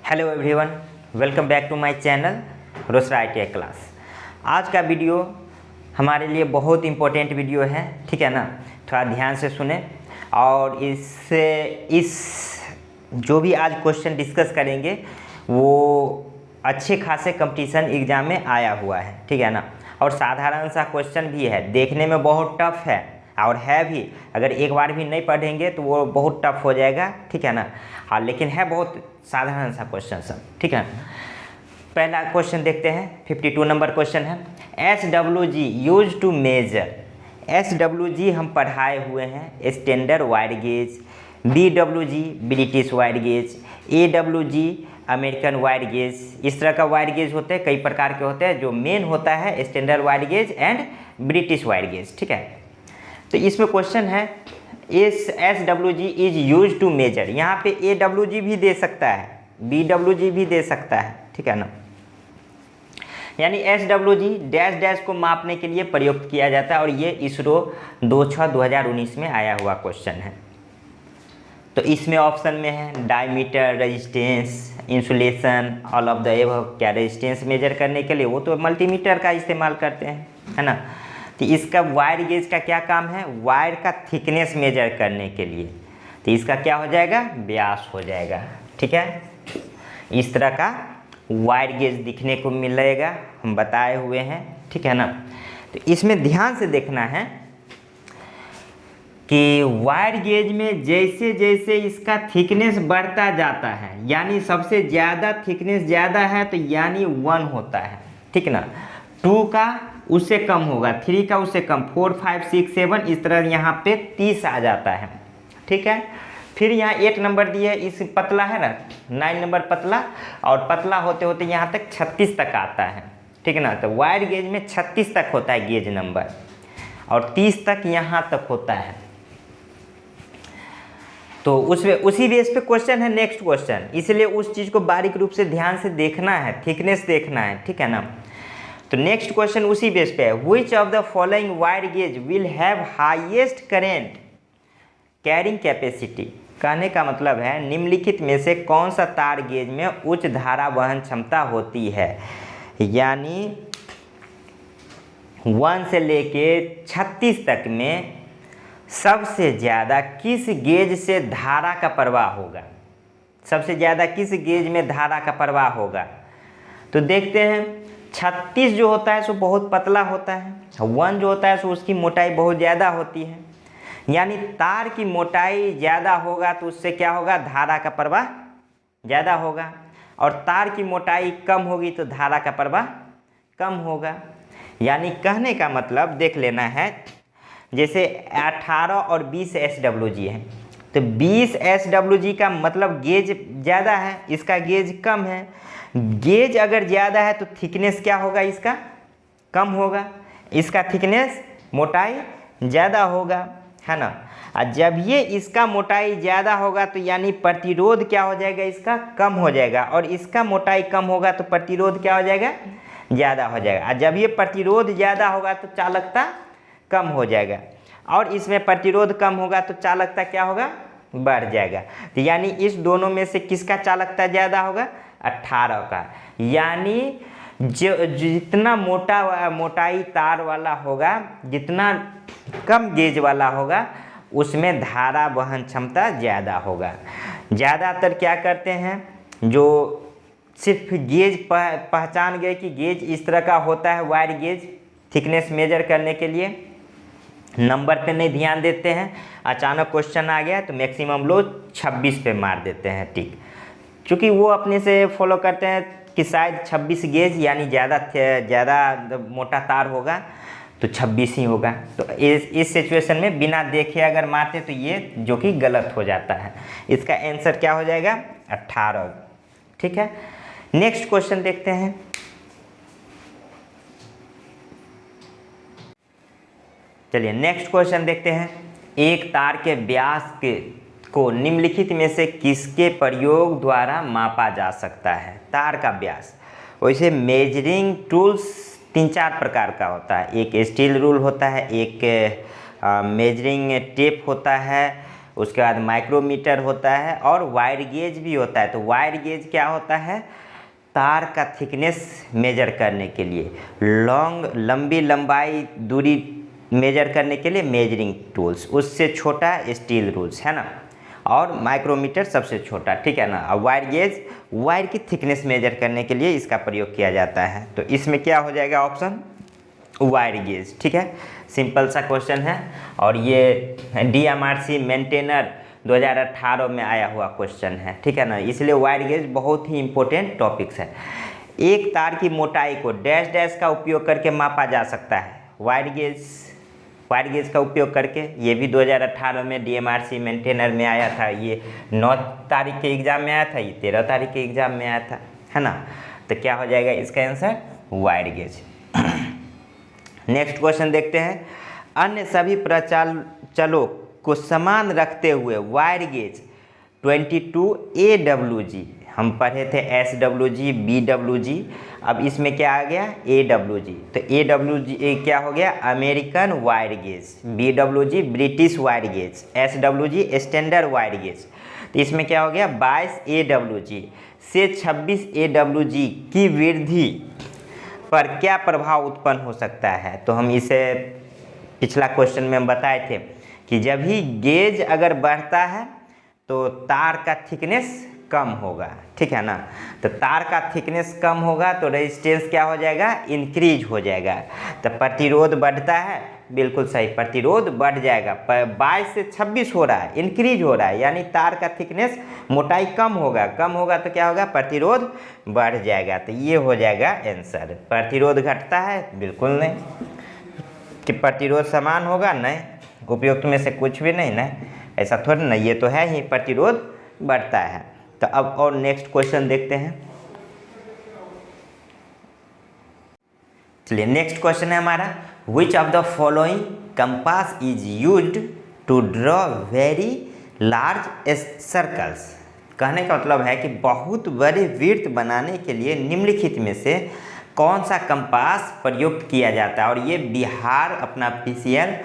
Hello everyone, welcome back to my channel Rosera ITI class. आज का video हमारे लिए बहुत इम्पोर्टेंट वीडियो है, ठीक है ना। थोड़ा ध्यान से सुने और इस जो भी आज क्वेश्चन डिस्कस करेंगे वो अच्छे खासे कंपटीशन एग्ज़ाम में आया हुआ है, ठीक है ना। और साधारण सा क्वेश्चन भी है, देखने में बहुत टफ है और है भी। अगर एक बार भी नहीं पढ़ेंगे तो वो बहुत टफ हो जाएगा, ठीक है ना। हाँ, लेकिन है बहुत साधारण सा क्वेश्चन सब, ठीक है। पहला क्वेश्चन देखते हैं, 52 नंबर क्वेश्चन है। SWG use to measure. SWG हम पढ़ाए हुए हैं, standard wire gauge. BWG British wire gauge. AWG American wire gauge. इस तरह का वायर गेज होते हैं, कई प्रकार के होते हैं। जो मेन होता है standard wire gauge and British wire gauge, ठीक है। तो इसमें क्वेश्चन है SWG is use to measure. यहाँ पे AWG भी दे सकता है, BWG भी दे सकता है, ठीक है ना। यानी SWG डैश डैश को मापने के लिए प्रयुक्त किया जाता है और ये ISRO 2/6/2019 में आया हुआ क्वेश्चन है। तो इसमें ऑप्शन में है diameter, resistance, insulation, all of the above. क्या रेजिस्टेंस मेजर करने के लिए वो तो मल्टीमीटर का इस्तेमाल करते हैं, है ना। तो इसका वायर गेज का क्या काम है, वायर का थिकनेस मेजर करने के लिए। तो इसका क्या हो जाएगा, व्यास हो जाएगा, ठीक है। इस तरह का वायर गेज दिखने को मिलेगा, हम बताए हुए हैं, ठीक है ना। तो इसमें ध्यान से देखना है कि वायर गेज में जैसे जैसे इसका थिकनेस बढ़ता जाता है, यानी सबसे ज़्यादा थिकनेस ज़्यादा है तो यानी 1 होता है, ठीक ना। 2 का उससे कम होगा, 3 का उससे कम, 4, 5, 6, 7 इस तरह यहाँ पे 30 आ जाता है, ठीक है। फिर यहाँ 8 नंबर दिए है, इस पतला है ना, 9 नंबर पतला, और पतला होते होते यहाँ तक 36 तक आता है, ठीक है ना। तो वायर गेज में 36 तक होता है गेज नंबर और 30 तक यहाँ तक होता है। तो उसी बेस पे क्वेश्चन है नेक्स्ट क्वेश्चन, इसलिए उस चीज़ को बारीक रूप से ध्यान से देखना है, थिकनेस देखना है, ठीक है ना। तो नेक्स्ट क्वेश्चन उसी बेस पे है। Which of the following wire gauge will have highest current carrying capacity. कहने का मतलब है निम्नलिखित में से कौन सा तार गेज में उच्च धारा वहन क्षमता होती है। यानी 1 से लेके 36 तक में सबसे ज़्यादा किस गेज से धारा का प्रवाह होगा, सबसे ज़्यादा किस गेज में धारा का प्रवाह होगा। तो देखते हैं, 36 जो होता है सो बहुत पतला होता है, 1 जो होता है सो उसकी मोटाई बहुत ज़्यादा होती है। यानी तार की मोटाई ज़्यादा होगा तो उससे क्या होगा, धारा का प्रवाह ज़्यादा होगा, और तार की मोटाई कम होगी तो धारा का प्रवाह कम होगा। यानी कहने का मतलब देख लेना है, जैसे 18 और 20 SWG है, तो 20 SWG का मतलब गेज ज़्यादा है, इसका गेज कम है। गेज अगर ज़्यादा है तो थिकनेस क्या होगा, इसका कम होगा, इसका थिकनेस मोटाई ज़्यादा होगा, है ना। और जब ये इसका मोटाई ज़्यादा होगा तो यानी प्रतिरोध क्या हो जाएगा, इसका कम हो जाएगा, और इसका मोटाई कम होगा तो प्रतिरोध क्या हो जाएगा, ज़्यादा हो जाएगा। और जब ये प्रतिरोध ज़्यादा होगा तो चालकता कम हो जाएगा, और इसमें प्रतिरोध कम होगा तो चालकता क्या होगा, बढ़ जाएगा। तो यानी इस दोनों में से किसका चालकता ज़्यादा होगा, 18 का। यानी जो जितना मोटाई तार वाला होगा, जितना कम गेज वाला होगा, उसमें धारा वहन क्षमता ज़्यादा होगा। ज़्यादातर क्या करते हैं, जो सिर्फ गेज पहचान गए कि गेज इस तरह का होता है वायर गेज, थिकनेस मेजर करने के लिए नंबर पे नहीं ध्यान देते हैं। अचानक क्वेश्चन आ गया तो मैक्सिमम लोग 26 पे मार देते हैं टिक, क्योंकि वो अपने से फॉलो करते हैं कि शायद 26 गेज यानी ज़्यादा मोटा तार होगा तो 26 ही होगा। तो इस सिचुएशन में बिना देखे अगर मारते तो ये जो कि गलत हो जाता है। इसका आंसर क्या हो जाएगा, 18, ठीक है। नेक्स्ट क्वेश्चन देखते हैं। चलिए नेक्स्ट क्वेश्चन देखते हैं। एक तार के व्यास को निम्नलिखित में से किसके प्रयोग द्वारा मापा जा सकता है। तार का व्यास, वैसे मेजरिंग टूल्स 3-4 प्रकार का होता है। एक स्टील रूल होता है, एक मेजरिंग टेप होता है, उसके बाद माइक्रोमीटर होता है और वायर गेज भी होता है। तो वायर गेज क्या होता है, तार का थिकनेस मेजर करने के लिए, लंबी लंबाई दूरी मेजर करने के लिए मेजरिंग टूल्स, उससे छोटा स्टील रूल्स है ना, और माइक्रोमीटर सबसे छोटा, ठीक है ना। अब वायर गेज वायर की थिकनेस मेजर करने के लिए इसका प्रयोग किया जाता है। तो इसमें क्या हो जाएगा ऑप्शन वायर गेज, ठीक है। सिंपल सा क्वेश्चन है और ये DMRC मेंटेनर 2018 में आया हुआ क्वेश्चन है, ठीक है ना। इसलिए वायर गेज बहुत ही इंपॉर्टेंट टॉपिक्स है। एक तार की मोटाई को डैश डैश का उपयोग करके मापा जा सकता है। वायर गेज का उपयोग करके, ये भी 2018 में DMRC मेंटेनर में आया था। ये 9 तारीख के एग्जाम में आया था, ये 13 तारीख के एग्जाम में आया था, है ना। तो क्या हो जाएगा इसका answer wire gauge. Next question देखते हैं। अन्य सभी प्रचालकों को समान रखते हुए वायर गेज 22 AWG, हम पढ़े थे SWG BWG, अब इसमें क्या आ गया AWG। तो AWG क्या हो गया American wire gauge, BWG British wire gauge, SWG standard wire gauge. तो इसमें क्या हो गया 22 AWG से 26 AWG की वृद्धि पर क्या प्रभाव उत्पन्न हो सकता है। तो हम इसे पिछला क्वेश्चन में हम बताए थे कि जब ही गेज अगर बढ़ता है तो तार का थिकनेस कम होगा, ठीक है ना। तो तार का थिकनेस कम होगा तो रेजिस्टेंस क्या हो जाएगा इंक्रीज हो जाएगा। तो प्रतिरोध बढ़ता है, बिल्कुल सही, प्रतिरोध बढ़ जाएगा। 22 से 26 हो रहा है, इंक्रीज हो रहा है, यानी तार का थिकनेस मोटाई कम होगा तो क्या होगा प्रतिरोध बढ़ जाएगा। तो ये हो जाएगा आंसर। प्रतिरोध घटता है बिल्कुल नहीं, कि प्रतिरोध समान होगा नहीं, उपयुक्त में से कुछ भी नहीं ना, ऐसा थोड़ी ना, ये तो है ही प्रतिरोध बढ़ता है। तो अब और नेक्स्ट क्वेश्चन देखते हैं। चलिए नेक्स्ट क्वेश्चन है हमारा, which of the following compass is used to draw very large circles. कहने का मतलब है कि बहुत बड़े वृत्त बनाने के लिए निम्नलिखित में से कौन सा कंपास प्रयुक्त किया जाता है। और ये बिहार अपना PCL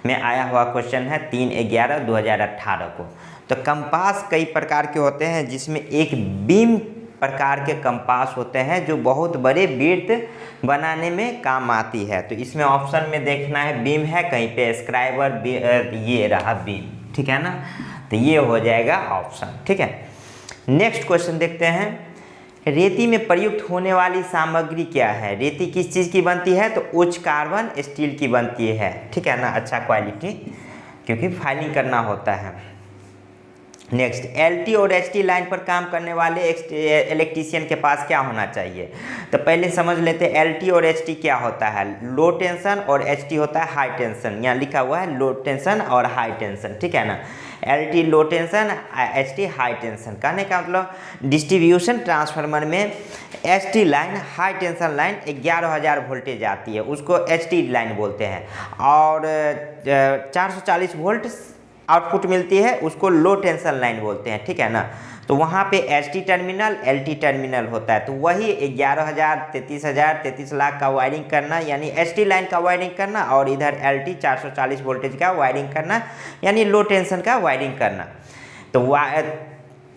में आया हुआ क्वेश्चन है 3/11/2018 को। तो कंपास कई प्रकार के होते हैं, जिसमें एक बीम प्रकार के कंपास होते हैं जो बहुत बड़े वृत्त बनाने में काम आती है। तो इसमें ऑप्शन में देखना है बीम है कहीं पे, स्क्राइबर, ये रहा बीम, ठीक है ना। तो ये हो जाएगा ऑप्शन, ठीक है। नेक्स्ट क्वेश्चन देखते हैं। रेती में प्रयुक्त होने वाली सामग्री क्या है। रेती किस चीज़ की बनती है, तो उच्च कार्बन स्टील की बनती है, ठीक है ना, अच्छा क्वालिटी, क्योंकि फाइलिंग करना होता है। नेक्स्ट, LT और HT लाइन पर काम करने वाले इलेक्ट्रीशियन के पास क्या होना चाहिए। तो पहले समझ लेते हैं LT और HT क्या होता है। लो टेंशन और HT होता है हाई टेंशन, यहाँ लिखा हुआ है लो टेंशन और हाई टेंशन, ठीक है ना। LT लो टेंशन, HT हाई टेंशन। कहने का मतलब डिस्ट्रीब्यूशन ट्रांसफार्मर में HT line high tension line 11,000 voltage आती है, उसको HT लाइन बोलते हैं, और 440 वोल्ट आउटपुट मिलती है, उसको लो टेंशन लाइन बोलते हैं, ठीक है ना। तो वहाँ पे HT टर्मिनल LT टर्मिनल होता है। तो वही 11,000 33 लाख का वायरिंग करना, यानी HT लाइन का वायरिंग करना, और इधर LT 440 वोल्टेज का वायरिंग करना, यानी लो टेंशन का वायरिंग करना। तो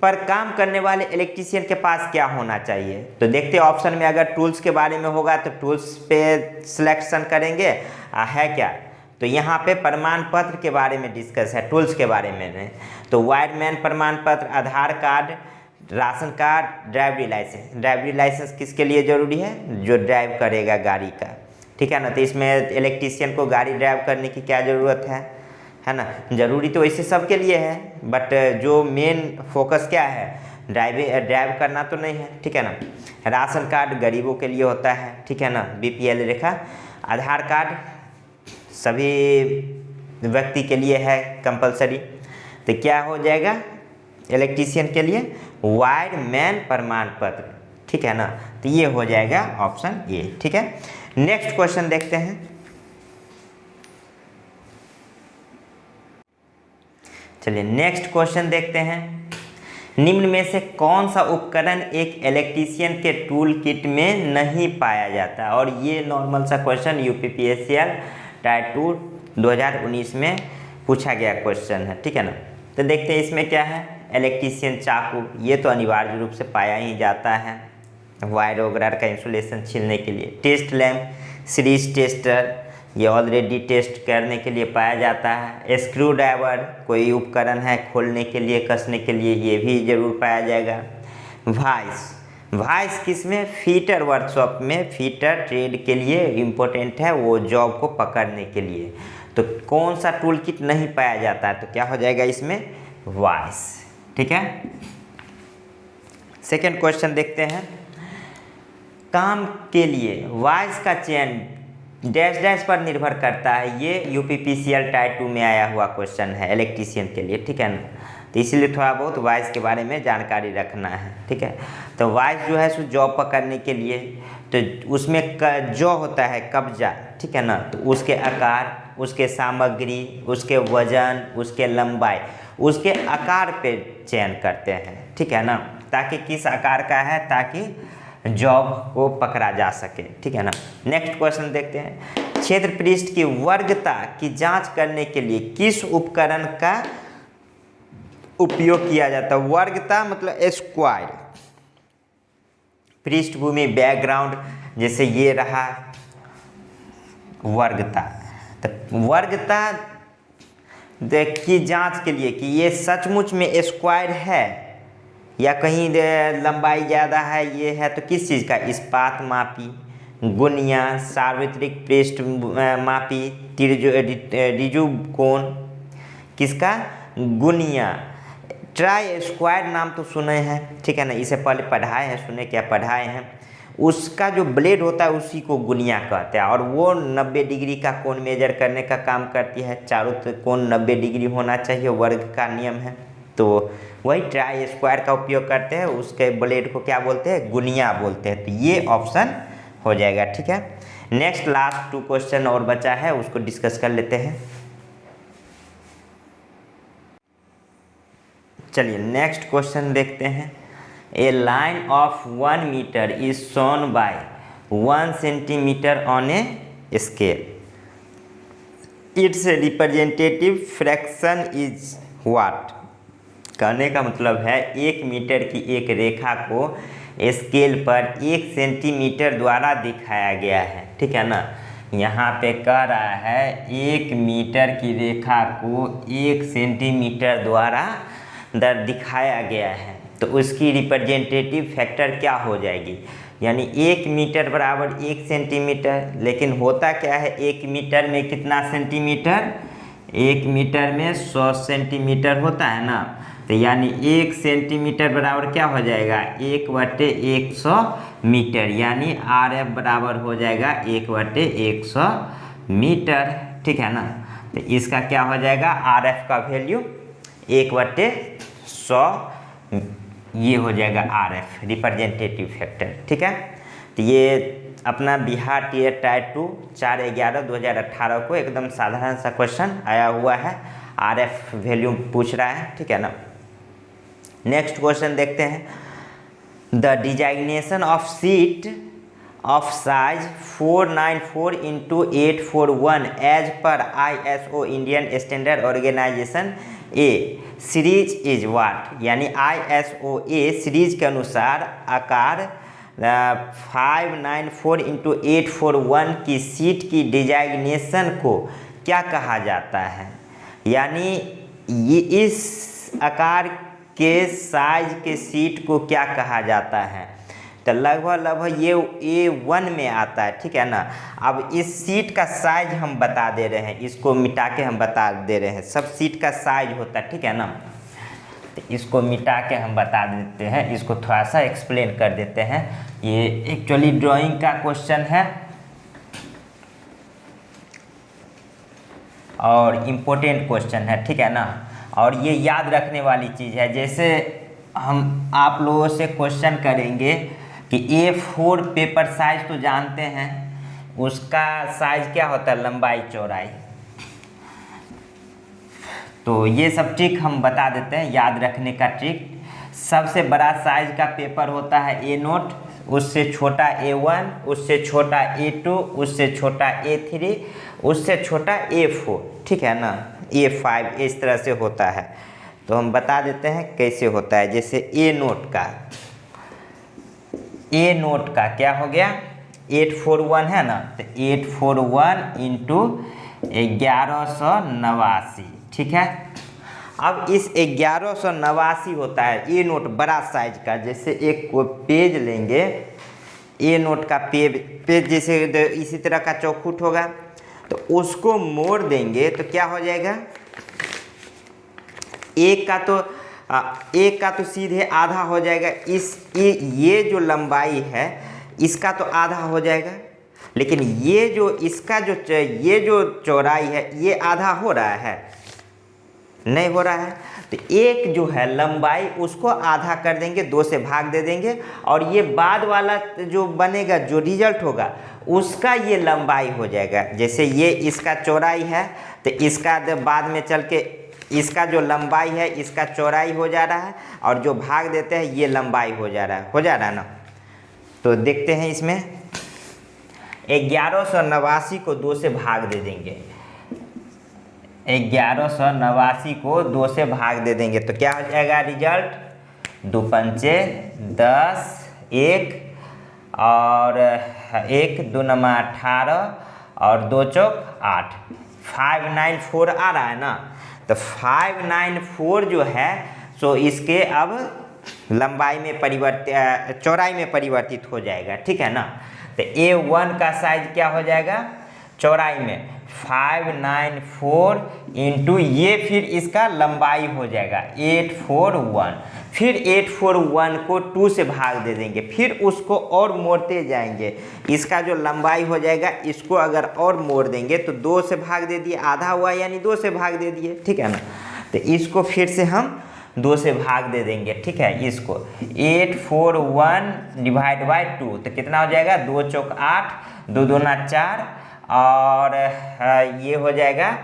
पर काम करने वाले इलेक्ट्रीशियन के पास क्या होना चाहिए। तो देखते हैं ऑप्शन में, अगर टूल्स के बारे में होगा तो टूल्स पे सिलेक्शन करेंगे, है क्या। तो यहाँ पे प्रमाण पत्र के बारे में डिस्कस है, टूल्स के बारे में नहीं। तो वायरमैन प्रमाण पत्र, आधार कार्ड, राशन कार्ड, ड्राइवरी लाइसेंस किसके लिए ज़रूरी है, जो ड्राइव करेगा गाड़ी का, ठीक है ना। तो इसमें इलेक्ट्रीशियन को गाड़ी ड्राइव करने की क्या ज़रूरत है ना। ज़रूरी तो वैसे सबके लिए है, बट जो मेन फोकस क्या है, ड्राइव करना तो नहीं है, ठीक है ना। राशन कार्ड गरीबों के लिए होता है, ठीक है ना, BPL रेखा। आधार कार्ड सभी व्यक्ति के लिए है कंपलसरी। तो क्या हो जाएगा इलेक्ट्रीशियन के लिए वायरमैन प्रमाण पत्र, ठीक है ना। तो ये हो जाएगा ऑप्शन ए, ठीक है। नेक्स्ट क्वेश्चन देखते हैं। चलिए नेक्स्ट क्वेश्चन देखते हैं। निम्न में से कौन सा उपकरण एक इलेक्ट्रीशियन के टूल किट में नहीं पाया जाता। और ये नॉर्मल सा क्वेश्चन UPPSCL टायर 2 2019 में पूछा गया क्वेश्चन है, ठीक है ना। तो देखते हैं इसमें क्या है, इलेक्ट्रीशियन चाकू, ये तो अनिवार्य रूप से पाया ही जाता है वायर वगैरह का इंसुलेशन छीलने के लिए। टेस्ट लैम्प, सीरीज टेस्टर, ये ऑलरेडी टेस्ट करने के लिए पाया जाता है। स्क्रू ड्राइवर, कोई उपकरण है खोलने के लिए कसने के लिए, ये भी जरूर पाया जाएगा। वाइस, वाइस किस में, फीटर वर्कशॉप में, फीटर ट्रेड के लिए इम्पोर्टेंट है, वो जॉब को पकड़ने के लिए। तो कौन सा टूल किट नहीं पाया जाता है, तो क्या हो जाएगा इसमें, वाइस। ठीक है, सेकेंड क्वेश्चन देखते हैं। काम के लिए वाइस का चयन डैश डैश पर निर्भर करता है, ये यूपीपीसीएल टाइप 2 में आया हुआ क्वेश्चन है इलेक्ट्रीशियन के लिए। ठीक है ना, तो इसीलिए थोड़ा बहुत वाइस के बारे में जानकारी रखना है। ठीक है, तो वाइस जो है सो जॉब पकड़ने के लिए, तो उसमें जो होता है कब्जा, ठीक है ना, तो उसके आकार, उसके सामग्री, उसके वजन, उसके लंबाई, उसके आकार पे चयन करते हैं। ठीक है ना, ताकि किस आकार का है, ताकि जॉब को पकड़ा जा सके। ठीक है ना, नेक्स्ट क्वेश्चन देखते हैं। क्षेत्र पृष्ठ की वर्गता की जांच करने के लिए किस उपकरण का उपयोग किया जाता है। वर्गता मतलब स्क्वायर, पृष्ठभूमि बैकग्राउंड, जैसे ये रहा वर्गता। तो वर्गता की जांच के लिए कि ये सचमुच में स्क्वायर है या कहीं लंबाई ज़्यादा है, ये है, तो किस चीज़ का, इस्पात मापी, गुनिया, सार्वत्रिक पृष्ठ मापी, रिजु कोण, किसका, गुनिया। ट्राई स्क्वायर नाम तो सुने हैं, ठीक है ना, इसे पहले पढ़ाए हैं, सुने क्या पढ़ाए हैं। उसका जो ब्लेड होता है उसी को गुनिया कहते हैं, और वो 90 डिग्री का कोण मेजर करने का काम करती है। चारों कोण 90 डिग्री होना चाहिए, वर्ग का नियम है। तो वही ट्राई स्क्वायर का उपयोग करते हैं, उसके ब्लेड को क्या बोलते हैं, गुनिया बोलते हैं। तो ये ऑप्शन हो जाएगा। ठीक है, नेक्स्ट लास्ट 2 क्वेश्चन और बचा है, उसको डिस्कस कर लेते हैं। चलिए नेक्स्ट क्वेश्चन देखते हैं। A line of 1 metre is shown by 1 centimetre on a scale, its representative fraction is what. कहने का मतलब है 1 मीटर की एक रेखा को स्केल पर 1 सेंटीमीटर द्वारा दिखाया गया है। ठीक है ना, यहाँ पे कह रहा है 1 मीटर की रेखा को 1 सेंटीमीटर द्वारा दिखाया गया है, तो उसकी रिप्रेजेंटेटिव फैक्टर क्या हो जाएगी, यानी 1 मीटर बराबर 1 सेंटीमीटर। लेकिन होता क्या है, 1 मीटर में कितना सेंटीमीटर, 1 मीटर में 100 सेंटीमीटर होता है ना, तो यानी 1 सेंटीमीटर बराबर क्या हो जाएगा, 1/100 मीटर, यानी RF बराबर हो जाएगा 1/100 मीटर। ठीक है ना, तो इसका क्या हो जाएगा, RF का वैल्यू 1/100, ये हो जाएगा RF रिप्रेजेंटेटिव फैक्टर। ठीक है, तो ये अपना बिहार टीयर टाइप 2 4/11/2018 को एकदम साधारण सा क्वेश्चन आया हुआ है, RF वैल्यू पूछ रहा है। ठीक है ना, नेक्स्ट क्वेश्चन देखते हैं। The designation of sheet of size 494 × 841 as per ISO Indian standard organisation A series is what, यानी ISO ए सीरीज के अनुसार आकार 594 × 841 की सीट की डिजाइनेशन को क्या कहा जाता है, यानी ये इस आकार के साइज के सीट को क्या कहा जाता है। तो लगभग ये A1 में आता है। ठीक है ना, अब इस सीट का साइज हम बता दे रहे हैं, इसको मिटा के हम बता दे रहे हैं, सब सीट का साइज होता है। ठीक है ना, तो इसको मिटा के हम बता देते हैं, इसको थोड़ा सा एक्सप्लेन कर देते हैं। ये एक्चुअली ड्राइंग का क्वेश्चन है और इम्पोर्टेंट क्वेश्चन है। ठीक है ना, और ये याद रखने वाली चीज़ है। जैसे हम आप लोगों से क्वेश्चन करेंगे कि A4 पेपर साइज तो जानते हैं, उसका साइज क्या होता है, लंबाई चौड़ाई, तो ये सब ट्रिक हम बता देते हैं, याद रखने का ट्रिक। सबसे बड़ा साइज का पेपर होता है A0, उससे छोटा A1, उससे छोटा A2, उससे छोटा A3, उससे छोटा A4। ठीक है ना, A5, इस तरह से होता है। तो हम बता देते हैं कैसे होता है। जैसे ए नोट का क्या हो गया, 841 है ना, तो 841 इंटू 1189, ठीक है। अब इस 1189 होता है ए नोट बड़ा साइज का। जैसे एक को पेज लेंगे, ए नोट का पेज जैसे इसी तरह का चौखुट होगा, तो उसको मोड़ देंगे तो क्या हो जाएगा, एक का तो सीधे आधा हो जाएगा। ये जो लंबाई है इसका तो आधा हो जाएगा, लेकिन ये जो चौड़ाई है ये आधा हो रहा है, नहीं हो रहा है। तो एक जो है लंबाई उसको आधा कर देंगे, 2 से भाग दे देंगे, और ये बाद वाला जो बनेगा, जो रिजल्ट होगा उसका ये लंबाई हो जाएगा। जैसे ये इसका चौड़ाई है तो इसका बाद में चल के इसका जो लंबाई है इसका चौड़ाई हो जा रहा है, और जो भाग देते हैं ये लंबाई हो जा रहा है ना। तो देखते हैं इसमें 1189 को 2 से भाग दे देंगे, 1189 को 2 से भाग दे देंगे तो क्या हो जाएगा रिजल्ट, 2 पंचे 10, 1 और 1 2 नमा 18 और 2 चौक 8, 594 आ रहा है ना। तो 594 जो है सो इसके अब लंबाई में चौड़ाई में परिवर्तित हो जाएगा, ठीक है ना। तो A1 का साइज क्या हो जाएगा, चौड़ाई में 594 इंटू ये फिर इसका लंबाई हो जाएगा 841, फिर 841 को 2 से भाग दे देंगे, फिर उसको और मोड़ते जाएंगे। इसका जो लंबाई हो जाएगा इसको अगर और मोड़ देंगे तो 2 से भाग दे दिए, आधा हुआ यानी 2 से भाग दे दिए, ठीक है ना। तो इसको फिर से हम 2 से भाग दे देंगे, ठीक है। इसको 841 डिवाइड बाई 2 तो कितना हो जाएगा, 2 चौक 8, 2 दूना 4 और ये हो जाएगा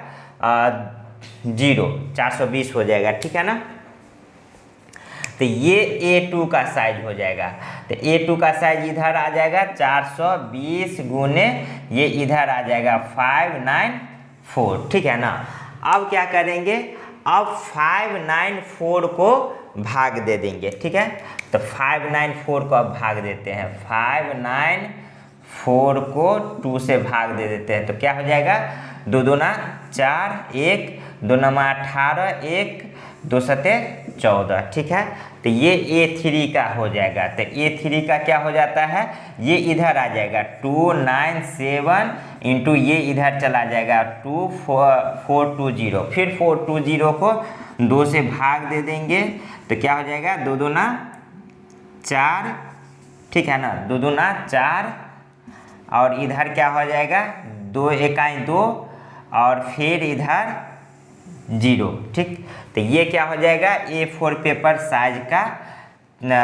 0, 420 हो जाएगा, ठीक है ना। तो ये A2 का साइज हो जाएगा। तो A2 का साइज इधर आ जाएगा 420 गुने ये इधर आ जाएगा 594, ठीक है ना। अब क्या करेंगे, अब 594 को भाग दे देंगे, ठीक है। तो 594 को अब भाग देते हैं, 594 को 2 से भाग दे देते हैं तो क्या हो जाएगा, 2 दूना 4, 1 2 नमा 18, 1 2 सते 14, ठीक है। तो ये A3 का हो जाएगा। तो A3 का क्या हो जाता है, ये इधर आ जाएगा 297 इंटू ये इधर चला जाएगा 420, फिर 420 को 2 से भाग दे देंगे तो क्या हो जाएगा, 2 दूना 4, ठीक है ना, 2 दूना 4 और इधर क्या हो जाएगा 2 एकाई 2 और फिर इधर 0, ठीक। तो ये क्या हो जाएगा, A4 पेपर साइज का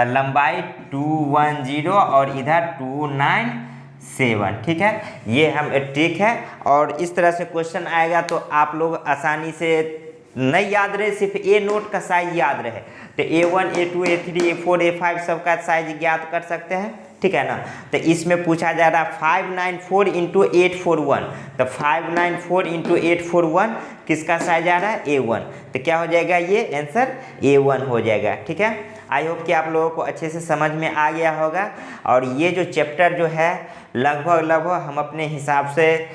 लंबाई 210 और इधर 297, ठीक है। ये हम ठीक है। और इस तरह से क्वेश्चन आएगा तो आप लोग आसानी से नहीं याद रहे, सिर्फ ए नोट का साइज याद रहे तो A1 A2 A3 A4 A5 सबका साइज ज्ञात कर सकते हैं, ठीक है ना। तो इसमें पूछा जा रहा है 594 इंटू 841, तो 594 इंटू 841 किसका साइज आ रहा है, A1। तो क्या हो जाएगा, ये आंसर A1 हो जाएगा, ठीक है। आई होप कि आप लोगों को अच्छे से समझ में आ गया होगा। और ये जो चैप्टर जो है लगभग हम अपने हिसाब से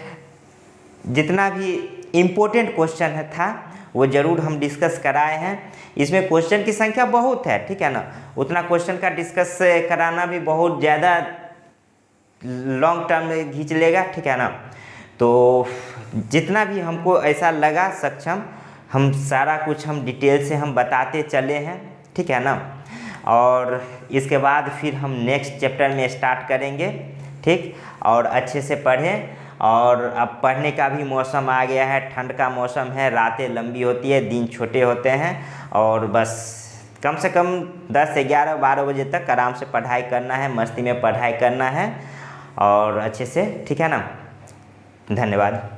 जितना भी इम्पोर्टेंट क्वेश्चन था वो ज़रूर हम डिस्कस कराए हैं। इसमें क्वेश्चन की संख्या बहुत है, ठीक है ना, उतना क्वेश्चन का डिस्कस कराना भी बहुत ज़्यादा लॉन्ग टर्म में खींच लेगा, ठीक है ना। तो जितना भी हमको ऐसा लगा सक्षम, हम सारा कुछ हम डिटेल से हम बताते चले हैं, ठीक है ना। और इसके बाद फिर हम नेक्स्ट चैप्टर में स्टार्ट करेंगे, ठीक। और अच्छे से पढ़ें। और अब पढ़ने का भी मौसम आ गया है, ठंड का मौसम है, रातें लंबी होती है, दिन छोटे होते हैं, और बस कम से कम 10 से 11 12 बजे तक आराम से पढ़ाई करना है, मस्ती में पढ़ाई करना है और अच्छे से, ठीक है ना। धन्यवाद।